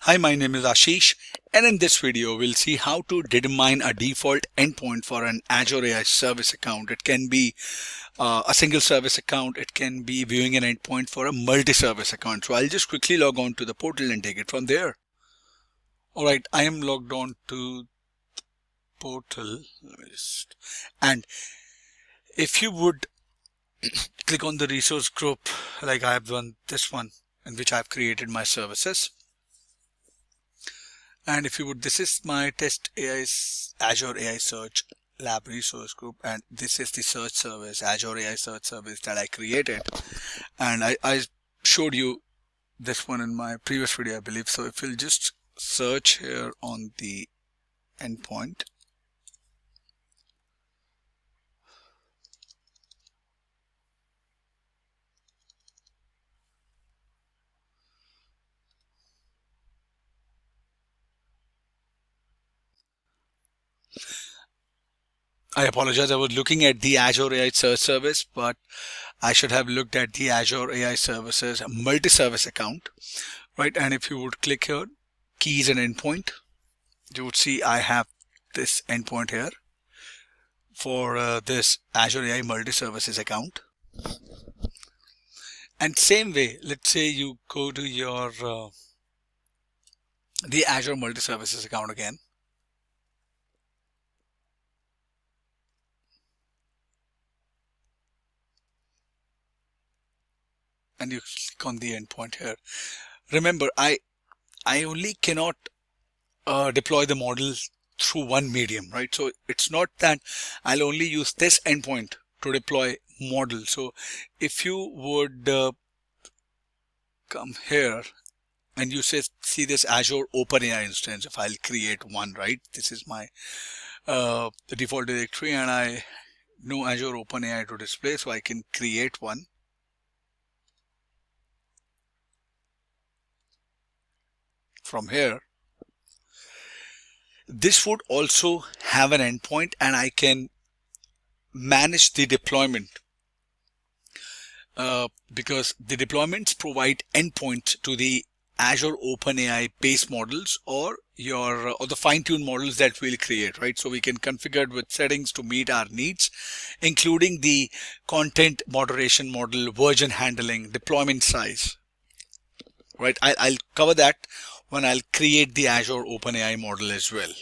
Hi, my name is Ashish, and in this video we'll see how to determine a default endpoint for an Azure AI service account. It can be a single service account, it can be viewing an endpoint for a multi-service account. So I'll just quickly log on to the portal and take it from there. Alright, I am logged on to the portal. And if you would click on the resource group, like I have done this one, in which I've created my services. And if you would, this is my test AI's Azure AI Search Lab resource group, and this is the search service, Azure AI Search service that I created. And I showed you this one in my previous video, I believe. So if you'll just search here on the endpoint, I apologize, I was looking at the Azure AI Search service, but I should have looked at the Azure AI Services multi-service account, right? And if you would click here, keys and endpoint, you would see I have this endpoint here for this Azure AI multi-services account. And same way, let's say you go to your the Azure multi-services account again. And you click on the endpoint here. Remember, I only cannot deploy the model through one medium, right? So it's not that I'll only use this endpoint to deploy model. So if you would come here and you see this Azure OpenAI instance, if I'll create one, right? This is my the default directory, and I know Azure OpenAI to display, so I can create one. From here, this would also have an endpoint, and I can manage the deployment because the deployments provide endpoints to the Azure OpenAI base models or the fine-tuned models that we'll create, right? So we can configure it with settings to meet our needs, including the content moderation model, version handling, deployment size, right? I'll cover that when I'll create the Azure OpenAI model as well.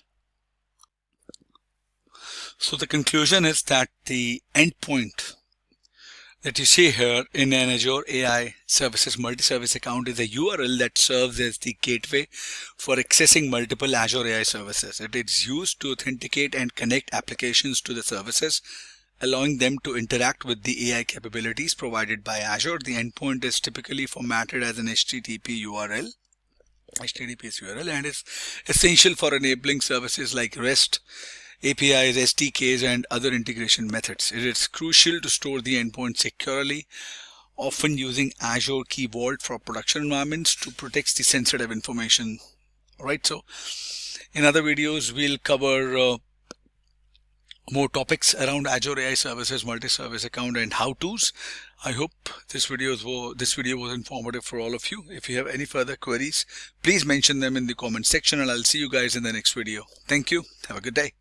So the conclusion is that the endpoint that you see here in an Azure AI Services multi-service account is a URL that serves as the gateway for accessing multiple Azure AI services. It is used to authenticate and connect applications to the services, allowing them to interact with the AI capabilities provided by Azure. The endpoint is typically formatted as an HTTPS URL, and is essential for enabling services like REST, APIs, SDKs, and other integration methods. It is crucial to store the endpoint securely, often using Azure Key Vault for production environments to protect the sensitive information. Alright, so in other videos we'll cover more topics around Azure AI Services multi-service account and how-tos. I hope this video was informative for all of you. If you have any further queries, please mention them in the comment section, and I'll see you guys in the next video. Thank you. Have a good day.